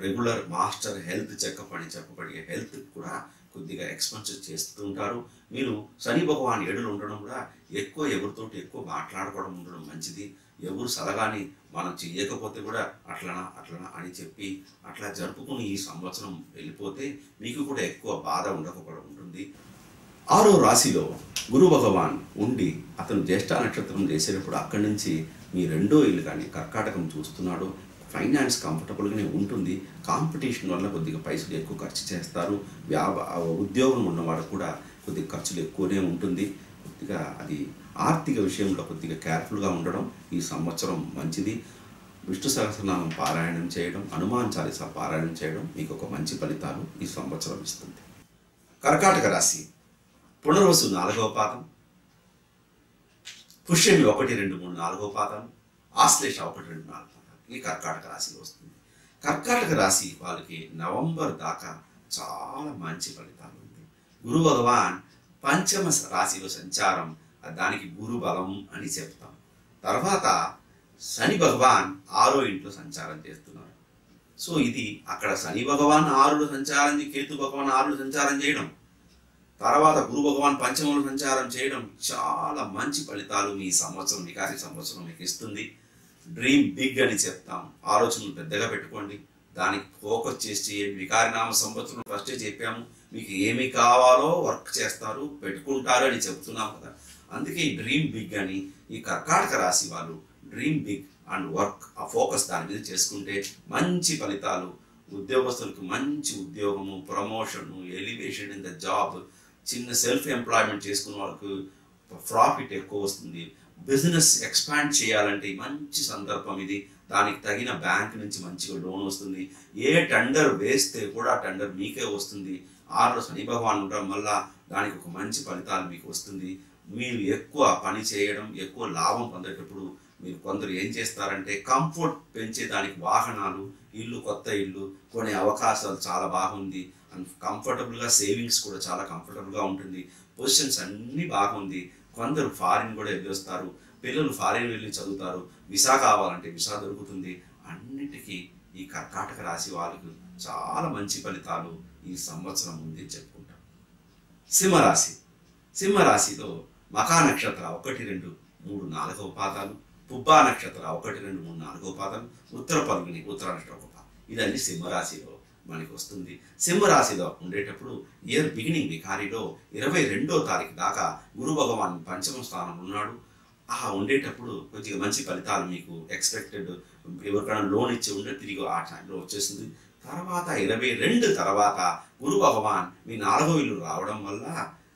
రెగ్యులర్ మాస్టర్ హెల్త్ చెకప్ అని చెప్పబడే హెల్త్ కూడా కొద్దిగా ఎక్స్పెన్సెస్ చేస్తుంటారు. మీరు శని భగవాన్ 7లో ఉండడం కూడా ఎవరితోటి ఎక్కువ మాట్లాడుకోవడం ఉండడం మంచిది. ఎవరు సలగాని మనం చెయ్యకపోతే కూడా అట్లనా అని చెప్పి అట్లా జరుపుకుని ఈ సంవత్సరం వెళ్ళిపోతే మీకు కూడా ఎక్కువ బాధ ఉండకపోవడం ఉంటుంది. 6వ రాశిలో గురు భగవాన్ ఉండి అతను జ్యేష్ఠ నక్షత్రం చేసేటప్పుడు అక్కడి నుంచి మీ 2వ ఇల్లు కానీ కర్కాటకం చూస్తున్నాడు. ఫైనాన్స్ కంఫర్టబుల్గానే ఉంటుంది. కాంపిటీషన్ వల్ల కొద్దిగా పైసలు ఎక్కువ ఖర్చు చేస్తారు. ఉద్యోగం ఉన్నవాడు కూడా కొద్దిగా ఖర్చులు ఎక్కువనే ఉంటుంది. కొద్దిగా అది ఆర్థిక విషయంలో కొద్దిగా కేర్ఫుల్గా ఉండడం ఈ సంవత్సరం మంచిది. విష్ణు సహస్రనామం పారాయణం చేయడం, హనుమాన్ చాలీసా పారాయణం చేయడం మీకు ఒక మంచి ఫలితాలు ఈ సంవత్సరం ఇస్తుంది. కర్కాటక రాశి. పునర్వసు 4వ పాదం, పుష్యమి 1, 2, 3, 4వ పాదం, ఆశ్లేష 1, 2, 4 పాదాలు ఈ కర్కాటక రాశిలో వస్తుంది. కర్కాటక రాశి వాళ్ళకి నవంబర్ దాకా చాలా మంచి ఫలితాలు ఉంది. గురు భగవాన్ పంచమ రాశిలో సంచారం, దానికి గురు బలం అని చెప్తాం. తర్వాత శని భగవాన్ 6వ ఇంట్లో సంచారం చేస్తున్నారు. సో ఇది అక్కడ శని భగవాన్ 6లో సంచారం, కేతు భగవాన్ 6లో సంచారం చేయడం, తర్వాత గురు భగవాన్ పంచమంలో సంచారం చేయడం చాలా మంచి ఫలితాలు మీ సంవత్సరం, వికారి సంవత్సరం మీకు ఇస్తుంది. డ్రీమ్ బిగ్ అని చెప్తాం. ఆలోచనలు పెద్దగా పెట్టుకోండి, దానికి ఫోకస్ చేసి చేయండి. వికారినామ సంవత్సరం ఫస్టే చెప్పాము, మీకు ఏమి కావాలో వర్క్ చేస్తారు, పెట్టుకుంటారు అని చెప్తున్నాం కదా. అందుకే ఈ డ్రీమ్ బిగ్ అని ఈ కర్కాటక రాశి వాళ్ళు డ్రీమ్ బిగ్ అండ్ వర్క్, ఆ ఫోకస్ దాని మీద చేసుకుంటే మంచి ఫలితాలు. ఉద్యోగస్తులకు మంచి ఉద్యోగము, promotion, elevation in the job, చిన్న సెల్ఫ్ ఎంప్లాయ్మెంట్ చేసుకున్న వాళ్ళకు ప్రాఫిట్ ఎక్కువ వస్తుంది. బిజినెస్ ఎక్స్పాండ్ చేయాలంటే మంచి సందర్భం ఇది. దానికి తగిన బ్యాంక్ నుంచి మంచిగా లోన్ వస్తుంది. ఏ టెండర్ వేస్తే కూడా టెండర్ మీకే వస్తుంది. 6లో శని భగవాన్ ఉండడం వల్ల దానికి ఒక మంచి ఫలితాలు మీకు వస్తుంది. మీరు ఎక్కువ పని చేయడం, ఎక్కువ లాభం పొందేటప్పుడు మీరు కొందరు ఏం చేస్తారంటే కంఫర్ట్ పెంచే దానికి వాహనాలు, ఇల్లు, కొత్త ఇల్లు కొనే అవకాశాలు చాలా బాగుంది. అండ్ కంఫర్టబుల్గా సేవింగ్స్ కూడా చాలా కంఫర్టబుల్గా ఉంటుంది. పొజిషన్స్ అన్నీ బాగుంది. కొందరు ఫారిన్ కూడా వెళ్ళొస్తారు. పిల్లలు ఫారిన్ వెళ్ళి చదువుతారు. వీసా కావాలంటే వీసా దొరుకుతుంది. అన్నిటికీ ఈ కర్కాటక రాశి వాళ్ళకు చాలా మంచి ఫలితాలు ఈ సంవత్సరం ఉంది చెప్పుకుంటాం. సింహరాశి. సింహరాశిలో మఖా నక్షత్ర 1, 2, 3, 4వ పాదాలు, పుబ్బా నక్షత్ర 1, 2, 3, 4వ పాదాలు, ఉత్తర పల్గుని ఉత్తర నక్షత్ర 1 పాదం. ఇదన్నీ సింహరాశిలో మనకి వస్తుంది. సింహరాశిలో ఉండేటప్పుడు ఇయర్ బిగినింగ్ వికారిలో 22వ తారీఖు దాకా గురు భగవాన్ పంచమ స్థానం ఉన్నాడు. ఉండేటప్పుడు కొద్దిగా మంచి ఫలితాలు మీకు ఎక్స్పెక్టెడ్. ఎవరికైనా లోన్ ఇచ్చి ఉంటే తిరిగి ఆ టైంలో వచ్చేస్తుంది. తర్వాత 22 తర్వాత గురు భగవాన్ మీ 4వ ఇల్లు రావడం వల్ల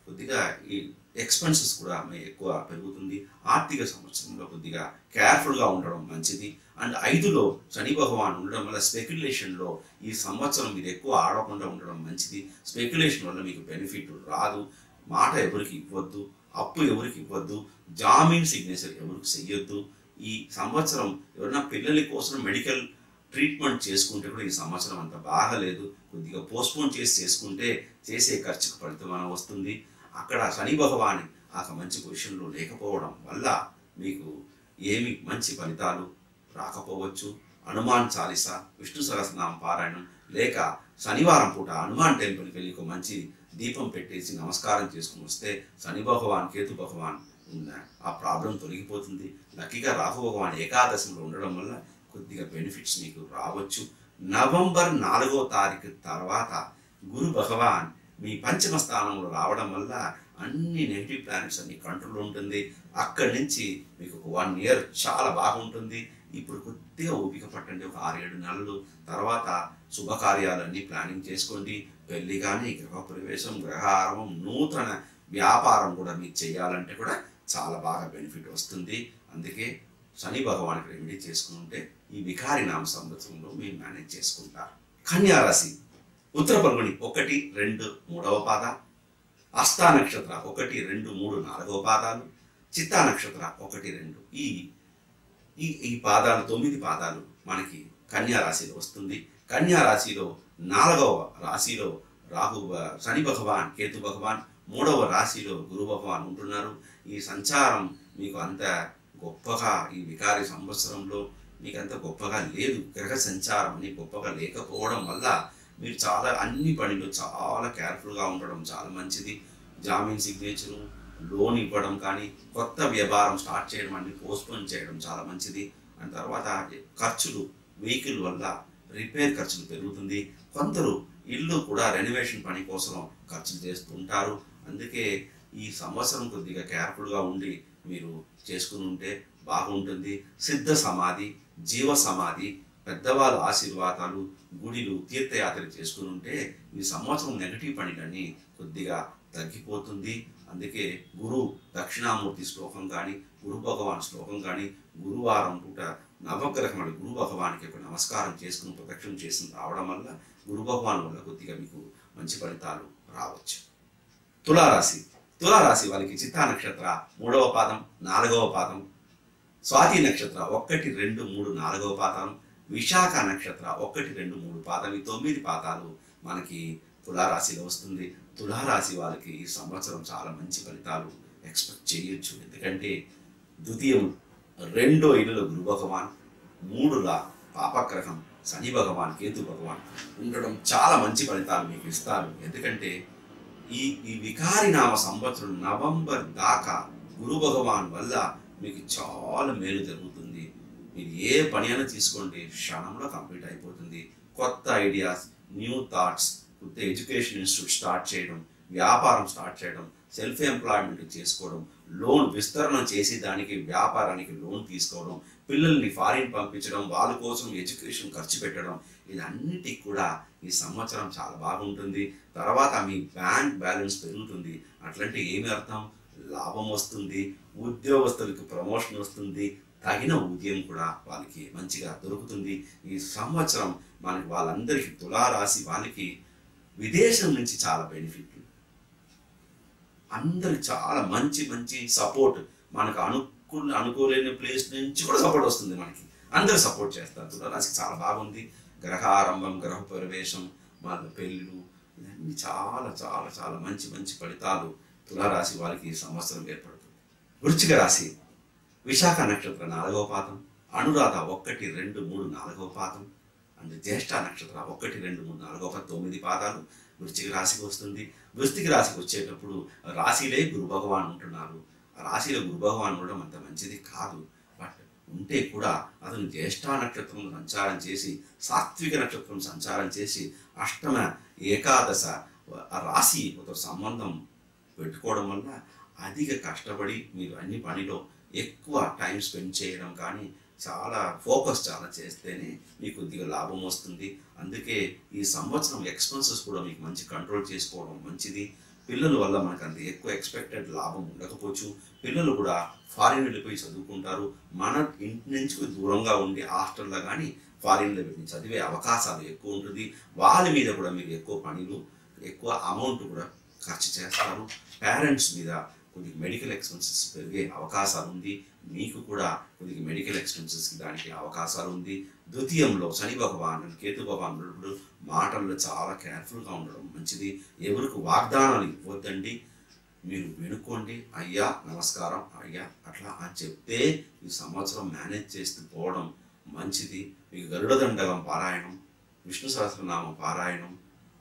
కొద్దిగా ఈ ఎక్స్పెన్సెస్ కూడా ఎక్కువ పెరుగుతుంది. ఆర్థిక సంవత్సరంలో కొద్దిగా కేర్ఫుల్గా ఉండడం మంచిది. అండ్ 5లో శని భగవాన్ ఉండడం వల్ల స్పెక్యులేషన్లో ఈ సంవత్సరం మీరు ఎక్కువ ఆడకుండా ఉండడం మంచిది. స్పెక్యులేషన్ వల్ల మీకు బెనిఫిట్ రాదు. మాట ఎవరికి ఇవ్వద్దు, అప్పు ఎవరికి ఇవ్వద్దు, జామీన్ సిగ్నేచర్ ఎవరికి చెయ్యొద్దు. ఈ సంవత్సరం ఎవరైనా పిల్లల కోసం మెడికల్ ట్రీట్మెంట్ చేసుకుంటే కూడా ఈ సంవత్సరం అంత బాగలేదు. కొద్దిగా పోస్ట్పోన్ చేసుకుంటే చేసే ఖర్చుకు ఫలితం వస్తుంది. అక్కడ శని భగవాన్ మంచి పొజిషన్లో లేకపోవడం వల్ల మీకు ఏమి మంచి ఫలితాలు రాకపోవచ్చు. హనుమాన్ చాలీసా, విష్ణు సహస్రనామ పారాయణం, లేక శనివారం పూట హనుమాన్ టెంపుల్కి వెళ్ళి ఒక మంచి దీపం పెట్టేసి నమస్కారం చేసుకుని వస్తే శని భగవాన్, కేతు భగవాన్ ఉన్న ఆ ప్రాబ్లం తొలగిపోతుంది. లక్కీగా రాహు భగవాన్ ఏకాదశంలో ఉండడం వల్ల కొద్దిగా బెనిఫిట్స్ మీకు రావచ్చు. నవంబర్ 4వ తారీఖు తర్వాత గురు భగవాన్ మీ పంచమ స్థానంలో రావడం వల్ల అన్ని నెగిటివ్ ప్లానెట్స్ అన్ని కంట్రోల్ ఉంటుంది. అక్కడి నుంచి మీకు ఒక 1 ఇయర్ చాలా బాగుంటుంది. ఇప్పుడు కొద్దిగా ఓపిక పట్టండి, ఒక 6-7 నెలలు. తర్వాత శుభకార్యాలన్నీ ప్లానింగ్ చేసుకోండి. పెళ్లి కానీ, గృహప్రవేశం, గృహారంభం, నూతన వ్యాపారం కూడా మీకు చేయాలంటే కూడా చాలా బాగా బెనిఫిట్ వస్తుంది. అందుకే శని భగవానికి రెమెడీ చేసుకుంటే ఈ వికారి నామ సంవత్సరంలో మీరు మేనేజ్ చేసుకుంటారు. కన్యా రాశి ఉత్తర పల్గొని 1, 2, 3వ పాద, హస్తా నక్షత్ర 1, 2, 3, 4వ పాదాలు, చిత్తా నక్షత్ర 1, 2 ఈ పాదాలు 9 పాదాలు మనకి కన్యా రాశిలో వస్తుంది. కన్యా రాశిలో 4వ రాశిలో శని భగవాన్, కేతు భగవాన్, 3వ రాశిలో గురు భగవాన్ ఉంటున్నారు. ఈ సంచారం మీకు అంత గొప్పగా ఈ వికారి సంవత్సరంలో మీకు అంత గొప్పగా లేదు. గ్రహ సంచారం అని గొప్పగా లేకపోవడం వల్ల మీరు చాలా అన్ని పనులు చాలా కేర్ఫుల్గా ఉండడం చాలా మంచిది. జామీన్ సిగ్నేచరు, లోన్ ఇవ్వడం కానీ, కొత్త వ్యాపారం స్టార్ట్ చేయడం అన్ని పోస్ట్పోన్ చేయడం చాలా మంచిది. అండ్ తర్వాత ఖర్చులు, వెహికల్ వల్ల రిపేర్ ఖర్చులు పెరుగుతుంది. కొందరు ఇల్లు కూడా రెనోవేషన్ పని కోసం ఖర్చులు చేస్తూ ఉంటారు. అందుకే ఈ సంవత్సరం కొద్దిగా కేర్ఫుల్గా ఉండి మీరు చేసుకుని ఉంటే బాగుంటుంది. సిద్ధ సమాధి, జీవ సమాధి, పెద్దవాళ్ళ ఆశీర్వాదాలు, గుడిలు, తీర్థయాత్రలు చేసుకుని ఉంటే ఈ సంవత్సరం నెగటివ్ పనులన్నీ కొద్దిగా తగ్గిపోతుంది. అందుకే గురు దక్షిణామూర్తి శ్లోకం కానీ, గురు భగవాన్ శ్లోకం కానీ, గురువారం పూట నవగ్రహములు గురు భగవానికి ఒక నమస్కారం చేసుకుని ప్రదక్షిణ చేసి రావడం వల్ల గురు భగవాన్ వల్ల కొద్దిగా మీకు మంచి ఫలితాలు రావచ్చు. తులారాశి వాళ్ళకి చిత్తా నక్షత్ర 3వ పాదం, 4వ పాదం, స్వాతి నక్షత్ర 1, 2, 3, 4వ పాదం, విశాఖ నక్షత్ర 1, 2, 3 పాదం, ఈ 9 పాదాలు మనకి తులారాశిలో వస్తుంది. తులారాశి వాళ్ళకి ఈ సంవత్సరం చాలా మంచి ఫలితాలు ఎక్స్పెక్ట్ చేయొచ్చు. ఎందుకంటే ద్వితీయం 2వ ఇల్లులో గురు భగవాన్, 3లా పాపగ్రహం శని భగవాన్, కేతు భగవాన్ ఉండడం చాలా మంచి ఫలితాలు మీకు ఇస్తారు. ఎందుకంటే ఈ వికారి నామ సంవత్సరం నవంబర్ దాకా గురు భగవాన్ వల్ల మీకు చాలా మేలు జరుగుతుంది. మీరు ఏ పని అయినా తీసుకోండి, క్షణంలో కంప్లీట్ అయిపోతుంది. కొత్త ఐడియాస్, న్యూ థాట్స్, కొత్త ఎడ్యుకేషన్ ఇన్స్టిట్యూట్ స్టార్ట్ చేయడం, వ్యాపారం స్టార్ట్ చేయడం, సెల్ఫ్ ఎంప్లాయ్మెంట్ చేసుకోవడం, లోన్ విస్తరణ చేసి దానికి వ్యాపారానికి లోన్ తీసుకోవడం, పిల్లల్ని ఫారిన్ పంపించడం, వాళ్ళ కోసం ఎడ్యుకేషన్ ఖర్చు పెట్టడం, ఇదన్నిటికి కూడా ఈ సంవత్సరం చాలా బాగుంటుంది. తర్వాత మీ బ్యాంక్ బ్యాలెన్స్ పెరుగుతుంది. అట్లాంటి ఏమి అర్థం? లాభం వస్తుంది, ఉద్యోగస్తులకు ప్రమోషన్ వస్తుంది, తగిన ఉద్యోగం కూడా వాళ్ళకి మంచిగా దొరుకుతుంది. ఈ సంవత్సరం మనకి వాళ్ళందరికీ తులారాశి వాళ్ళకి విదేశం నుంచి చాలా బెనిఫిట్లు, అందరికి చాలా మంచి సపోర్ట్, మనకు అనుకోలేని ప్లేస్ నుంచి కూడా సపోర్ట్ వస్తుంది. మనకి అందరూ సపోర్ట్ చేస్తారు. తులారాశికి చాలా బాగుంది. గ్రహారంభం, గృహ ప్రవేశం, వాళ్ళ పెళ్ళిళ్ళు, ఇవన్నీ చాలా మంచి ఫలితాలు తులారాశి వారికి ఈ సంవత్సరం ఏర్పడుతుంది. వృశ్చిక రాశి విశాఖ నక్షత్ర 4వ పాదం, అనురాధ 1, 2, 3, 4వ పాదం, అండ్ జ్యేష్ఠ నక్షత్ర 1, 2, 3, 4వ పాదం, 9 పాదాలు వృశ్చిక రాశికి వస్తుంది. వృశ్చిక రాశికి వచ్చేటప్పుడు రాశిలే గురు భగవాన్ ఉంటున్నారు. రాశిలో గురు భగవాన్ ఉండడం అంత మంచిది కాదు. బట్ ఉంటే కూడా అతను జ్యేష్ఠ నక్షత్రం సంచారం చేసి, సాత్విక నక్షత్రం సంచారం చేసి, అష్టమ ఏకాదశ రాశి ఒక సంబంధం పెట్టుకోవడం వల్ల అధిక కష్టపడి మీరు అన్ని పనిలో ఎక్కువ టైం స్పెండ్ చేయడం కానీ, చాలా ఫోకస్ చాలా చేస్తేనే మీకు కొద్దిగా లాభం వస్తుంది. అందుకే ఈ సంవత్సరం ఎక్స్పెన్సెస్ కూడా మీకు మంచి కంట్రోల్ చేసుకోవడం మంచిది. పిల్లల వల్ల మనకు అంత ఎక్కువ ఎక్స్పెక్టెడ్ లాభం ఉండకపోవచ్చు. పిల్లలు కూడా ఫారిన్ వెళ్ళిపోయి చదువుకుంటారు. మన ఇంటి నుంచి దూరంగా ఉండి హాస్టల్లో కానీ ఫారిన్లో వెళ్ళి చదివే అవకాశాలు ఎక్కువ ఉంటుంది. వాళ్ళ మీద కూడా మీరు ఎక్కువ పనులు, ఎక్కువ అమౌంట్ కూడా ఖర్చు చేస్తారు. పేరెంట్స్ మీద కొద్దిగా మెడికల్ ఎక్స్పెన్సెస్ పెరిగే అవకాశాలు ఉంది. మీకు కూడా కొద్దిగా మెడికల్ ఎక్స్పెన్సెస్కి దానికి అవకాశాలు ఉంది. ద్వితీయంలో శని భగవాన్, కేతు భగవాన్ ఉన్నప్పుడు మాటల్లో చాలా కేర్ఫుల్గా ఉండడం మంచిది. ఎవరికి వాగ్దానాలు ఇవ్వద్దండి. మీరు వినుకోండి, అయ్యా నమస్కారం, అయ్యా అట్లా అని చెప్తే ఈ సంవత్సరం మేనేజ్ చేస్తూ పోవడం మంచిది. మీకు గరుడ దండకం పారాయణం, విష్ణు సహస్రనామం పారాయణం,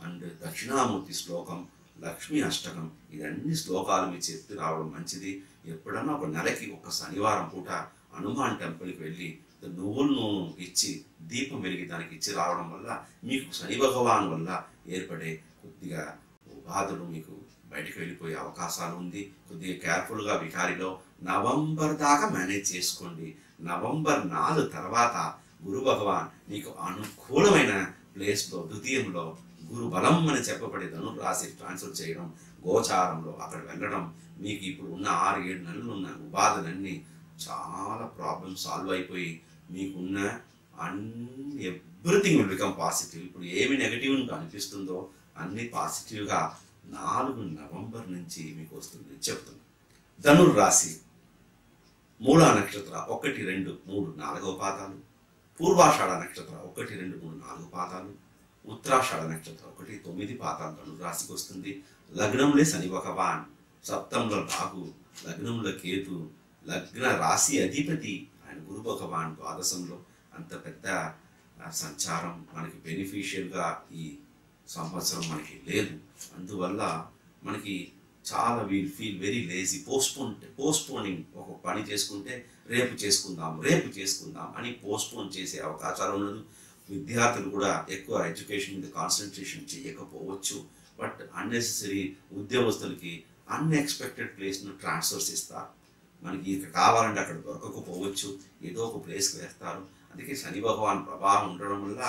అండ్ దక్షిణామూర్తి శ్లోకం, లక్ష్మీ అష్టకం, ఇదన్నీ శ్లోకాలు మీరు చెప్తూ రావడం మంచిది. ఎప్పుడన్నా ఒక నెలకి ఒక శనివారం పూట హనుమాన్ టెంపుల్కి వెళ్ళి నువ్వుల నూనె ఇచ్చి దీపం వెలిగి దానికి ఇచ్చి రావడం వల్ల మీకు శని భగవాన్ వల్ల ఏర్పడే కొద్దిగా బాధలు మీకు బయటకు వెళ్ళిపోయే అవకాశాలు ఉంది. కొద్దిగా కేర్ఫుల్గా వికారిలో నవంబర్ దాకా మేనేజ్ చేసుకోండి. నవంబర్ 4 తర్వాత గురు భగవాన్ మీకు అనుకూలమైన ప్లేస్లో ద్వితీయంలో గురు బలం అని చెప్పబడే ధనుర్రాశి ట్రాన్స్ఫర్ చేయడం, గోచారంలో అక్కడ వెళ్ళడం, మీకు ఇప్పుడు ఉన్న 6-7 నెలలు ఉన్న ఉపాధులన్నీ చాలా ప్రాబ్లమ్ సాల్వ్ అయిపోయి మీకున్న ఎవ్రీథింగ్ విల్ బికమ్ పాజిటివ్. ఇప్పుడు ఏమి నెగటివ్ అనిపిస్తుందో అన్ని పాజిటివ్గా 4 నవంబర్ నుంచి మీకు వస్తుంది చెప్తున్నాను. ధనుర్రాశి మూలా నక్షత్ర 1, 2, 3, 4వ పాదాలు, పూర్వాషాఢ నక్షత్ర 1, 2, 3, 4 పాదాలు, ఉత్తరాషాఢ నక్షత్రం 1, 9 పాదాలు ధనుర్రాశికి వస్తుంది. లగ్నంలో శని భగవాన్, సప్తంలో రాహు, లగ్నంలో కేతు, లగ్న రాశి అధిపతి ఆయన గురు భగవాన్ ద్వాదశంలో. అంత పెద్ద సంచారం మనకి బెనిఫిషియల్గా ఈ సంవత్సరం మనకి లేదు. అందువల్ల మనకి చాలా ఫీల్ వెరీ లేజీ, పోస్ట్పోనింగ్. ఒక పని చేసుకుంటే రేపు చేసుకుందాం అని పోస్ట్పోన్ చేసే అవకాశాలు ఉన్నది. విద్యార్థులు కూడా ఎక్కువ ఎడ్యుకేషన్ మీద కాన్సన్ట్రేషన్ చేయకపోవచ్చు. బట్ అన్నెసెసరీ ఉద్యోగస్తులకి అన్ఎక్స్పెక్టెడ్ ప్లేస్ను ట్రాన్స్ఫర్స్ ఇస్తారు. మనకి ఇక కావాలంటే అక్కడ దొరకకపోవచ్చు, ఏదో ఒక ప్లేస్కి వేస్తారు. అందుకే శని భగవాన్ ప్రభావం ఉండడం వల్ల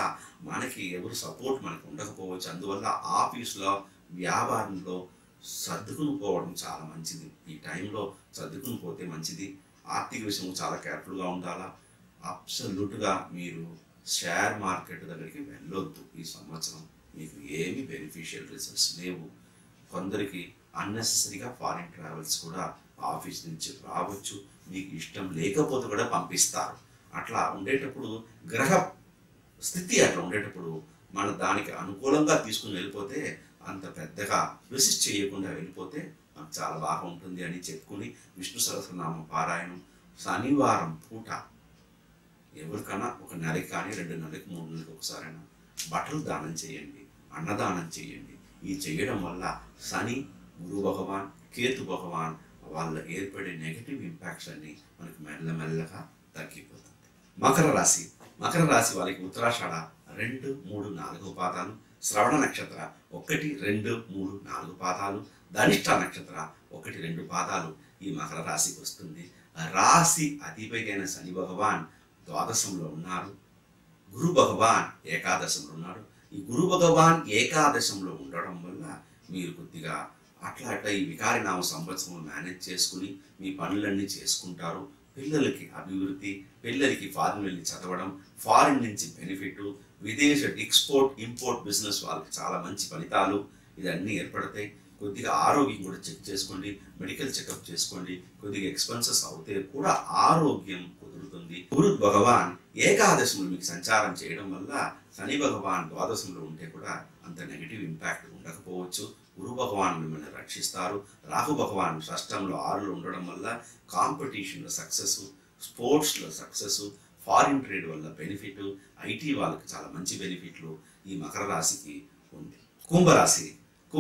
మనకి ఎవరు సపోర్ట్ మనకు ఉండకపోవచ్చు. అందువల్ల ఆఫీస్లో వ్యాపారంలో సర్దుకుని పోవడం చాలా మంచిది. ఈ టైంలో సర్దుకుని పోతే మంచిది. ఆర్థిక విషయం చాలా కేర్ఫుల్గా ఉండాలా. అబ్సల్యూట్గా మీరు షేర్ మార్కెట్ దగ్గరికి వెళ్ళొద్దు. ఈ సంవత్సరం మీకు ఏమి బెనిఫిషియల్ రిజల్ట్స్ లేవు. కొందరికి అన్నెసెసరీగా ఫారిన్ ట్రావెల్స్ కూడా ఆఫీస్ నుంచి రావచ్చు. మీకు ఇష్టం లేకపోతే కూడా పంపిస్తారు. అట్లా ఉండేటప్పుడు గ్రహ స్థితి అట్లా ఉండేటప్పుడు మన దానికి అనుకూలంగా తీసుకుని వెళ్ళిపోతే, అంత పెద్దగా రెసిస్ట్ చేయకుండా వెళ్ళిపోతే మనకు చాలా బాగా ఉంటుంది అని చెప్పుకుని విష్ణు సహస్రనామం పారాయణం శనివారం పూట ఎవరికైనా 1 నెలకి కానీ 2 నెలలకు 3 నెలలకు ఒకసారైనా బట్టలు దానం చేయండి, అన్నదానం చేయండి. ఈ చేయడం వల్ల శని, గురు భగవాన్, కేతు భగవాన్ వాళ్ళ ఏర్పడే నెగిటివ్ ఇంపాక్ట్స్ అన్ని మనకు మెల్లమెల్లగా తగ్గిపోతుంది. మకర రాశి వాళ్ళకి ఉత్తరాషాఢ 2, 3, 4 పాదాలు, శ్రవణ నక్షత్ర 1, 2, 3, 4 పాదాలు, ధనిష్ట నక్షత్ర 1, 2 పాదాలు ఈ మకర రాశికి వస్తుంది. రాశి అధిపతి అయిన శని భగవాన్ ద్వాదశంలో ఉన్నారు, గురు భగవాన్ ఏకాదశంలో ఉన్నారు. ఈ గురు భగవాన్ ఏకాదశంలో ఉండడం వల్ల మీరు కొద్దిగా అట్లా ఈ వికారినామ సంవత్సరం మేనేజ్ చేసుకుని మీ పనులన్నీ చేసుకుంటారు. పిల్లలకి అభివృద్ధి, పిల్లలకి ఫారిన్ వెళ్ళి చదవడం, ఫారిన్ నుంచి బెనిఫిట్, విదేశ ఇంపోర్ట్ బిజినెస్ వాళ్ళకి చాలా మంచి ఫలితాలు ఇదన్నీ ఏర్పడతాయి. కొద్దిగా ఆరోగ్యం కూడా చెక్ చేసుకోండి, మెడికల్ చెకప్ చేసుకోండి. కొద్దిగా ఎక్స్పెన్సెస్ అవుతే కూడా ఆరోగ్యం కుదురుతుంది. గురు భగవాన్ ఏకాదశంలో మీకు సంచారం చేయడం వల్ల శని భగవాన్ ద్వాదశంలో ఉంటే కూడా అంత నెగిటివ్ ఇంపాక్ట్ ఉండకపోవచ్చు. గురు భగవాన్ మిమ్మల్ని రక్షిస్తారు. రాహు భగవాన్ షష్టంలో 6లో ఉండడం వల్ల కాంపిటీషన్లో సక్సెస్, స్పోర్ట్స్లో సక్సెస్, ఫారిన్ ట్రేడ్ వల్ల బెనిఫిట్, ఐటీ వాళ్ళకి చాలా మంచి బెనిఫిట్లు ఈ మకర రాశికి ఉంది.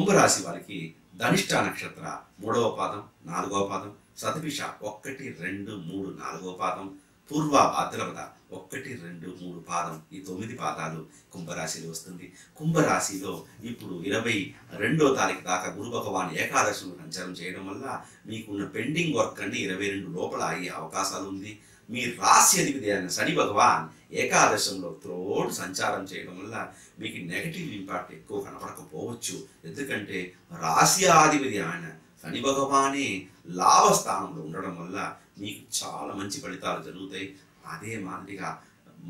కుంభరాశి వారికి ధనిష్ట నక్షత్ర 3వ పాదం, 4వ పాదం, శతభిష 1, 2, 3, 4వ పాదం, పూర్వ భాద్రపద 1, 2, 3 పాదం ఈ 9 పాదాలు కుంభరాశిలో వస్తుంది. కుంభరాశిలో ఇప్పుడు 22వ తారీఖు దాకా గురు భగవాన్ ఏకాదశిలో సంచారం చేయడం వల్ల మీకున్న పెండింగ్ వర్క్ అన్ని 22 లోపల అయ్యే అవకాశాలు ఉంది. మీ రాశి అధిపతి అయిన శని భగవాన్ ఏకాదశంలో త్రోడ్ సంచారం చేయడం వల్ల మీకు నెగటివ్ ఇంపాక్ట్ ఎక్కువ కనపడకపోవచ్చు. ఎందుకంటే రాశ్యాధిపతి ఆయన శని భగవానే లాభస్థానంలో ఉండడం వల్ల మీకు చాలా మంచి ఫలితాలు జరుగుతాయి. అదే మాదిరిగా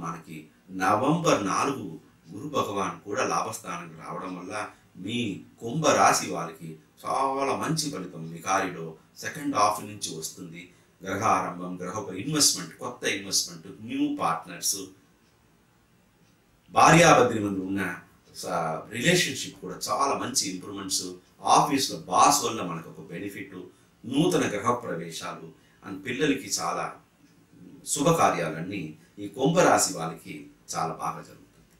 మనకి నవంబర్ 4 గురు భగవాన్ కూడా లాభస్థానానికి రావడం వల్ల మీ కుంభరాశి వారికి చాలా మంచి ఫలితం వికారిలో సెకండ్ హాఫ్ నుంచి వస్తుంది. గ్రహారంభం, ఇన్వెస్ట్మెంట్, కొత్త ఇన్వెస్ట్మెంట్, న్యూ పార్ట్నర్స్, భార్యాభర్తల మధ్య ఉన్న రిలేషన్షిప్ కూడా చాలా మంచి ఇంప్రూవ్మెంట్స్, ఆఫీస్లో బాస్ వల్ల మనకు ఒక బెనిఫిట్, నూతన గ్రహ ప్రవేశాలు అండ్ పిల్లలకి చాలా శుభకార్యాలన్నీ ఈ కుంభరాశి వాళ్ళకి చాలా బాగా జరుగుతుంది.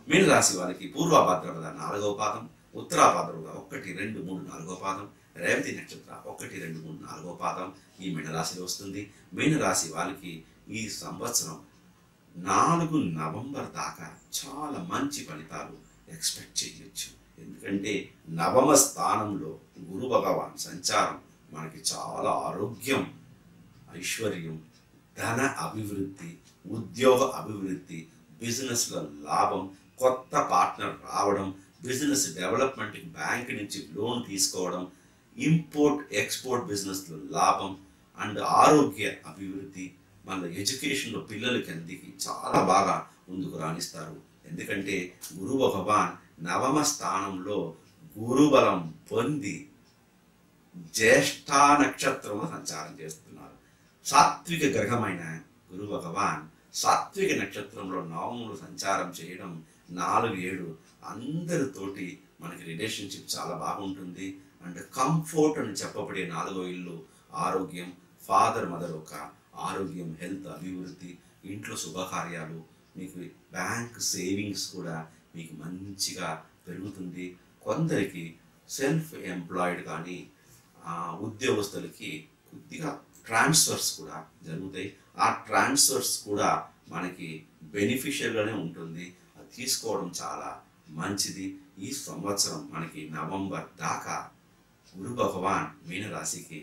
మీనరాశి వాళ్ళకి పూర్వ భాద్రపద 4వ పాదం, ఉత్తరా భాద్రపద 1, 2, 3, 4వ పాదం, రేవతి నక్షత్ర 1, 2, 3, 4వ పాదం ఈ మీనరాశిలో వస్తుంది. మీనరాశి వాళ్ళకి ఈ సంవత్సరం 4 నవంబర్ దాకా చాలా మంచి ఫలితాలు ఎక్స్పెక్ట్ చేయొచ్చు. ఎందుకంటే నవమ స్థానంలో గురు భగవాన్ సంచారం మనకి చాలా ఆరోగ్యం, ఐశ్వర్యం, ధన అభివృద్ధి, ఉద్యోగ అభివృద్ధి, బిజినెస్లో లాభం, కొత్త పార్ట్నర్ రావడం, బిజినెస్ డెవలప్మెంట్కి బ్యాంక్ నుంచి లోన్ తీసుకోవడం, ఇంపోర్ట్ ఎక్స్పోర్ట్ బిజినెస్లో లాభం అండ్ ఆరోగ్య అభివృద్ధి, మన ఎడ్యుకేషన్లో పిల్లలకి అందుకి చాలా బాగా ముందుకు రాణిస్తారు. ఎందుకంటే గురు భగవాన్ నవమ స్థానంలో గురుబలం పొంది జ్యేష్ఠ నక్షత్రంలో సంచారం చేస్తున్నారు. సాత్విక గ్రహమైన గురు భగవాన్ సాత్విక నక్షత్రంలో నవములు సంచారం చేయడం 4-7 అందరితోటి మనకి రిలేషన్షిప్ చాలా బాగుంటుంది. అండ్ కంఫర్ట్ అని చెప్పబడే 4వ ఇల్లు ఆరోగ్యం, ఫాదర్ మదర్ ఒక ఆరోగ్యం, హెల్త్ అభివృద్ధి, ఇంట్లో శుభకార్యాలు, మీకు బ్యాంక్ సేవింగ్స్ కూడా మీకు మంచిగా పెరుగుతుంది. కొందరికి సెల్ఫ్ ఎంప్లాయిడ్ కానీ ఉద్యోగస్తులకి కొద్దిగా ట్రాన్స్ఫర్స్ కూడా జరుగుతాయి. ఆ ట్రాన్స్ఫర్స్ కూడా మనకి బెనిఫిషియల్గానే ఉంటుంది. అది తీసుకోవడం చాలా మంచిది. ఈ సంవత్సరం మనకి నవంబర్ దాకా గురు భగవాన్ మీనరాశికి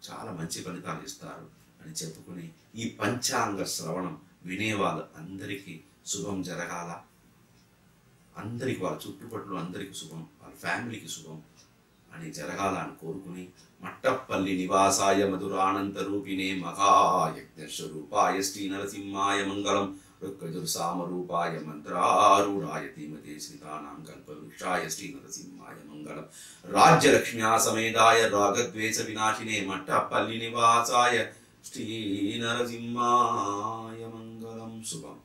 చాలా మంచి ఫలితాలు ఇస్తారు అని చెప్పుకుని ఈ పంచాంగ శ్రవణం వినేవాళ్ళు అందరికీ శుభం జరగాల, అందరికి వాళ్ళ చుట్టుపక్కల అందరికీ శుభం, వాళ్ళ ఫ్యామిలీకి శుభం అని జరగాల అని కోరుకుని మట్టపల్లి నివాసాయ మధురానంత రూపిణే మహాయజ్ఞస్వరూపాయ శ్రీ నరసింహాయ మంగళం రుక్కజుర్సామరూపాయ మంత్రారూఢాయ ధీమతే శ్రీతానాం కల్పవృక్షాయ శ్రీ నరసింహాయ మంగళం రాజ్యలక్ష్మ్యా సమేదాయ రాగద్వేష వినాశినే మట్టపల్లి నివాసాయ శ్రీ నరసింహాయ మంగళం శుభం.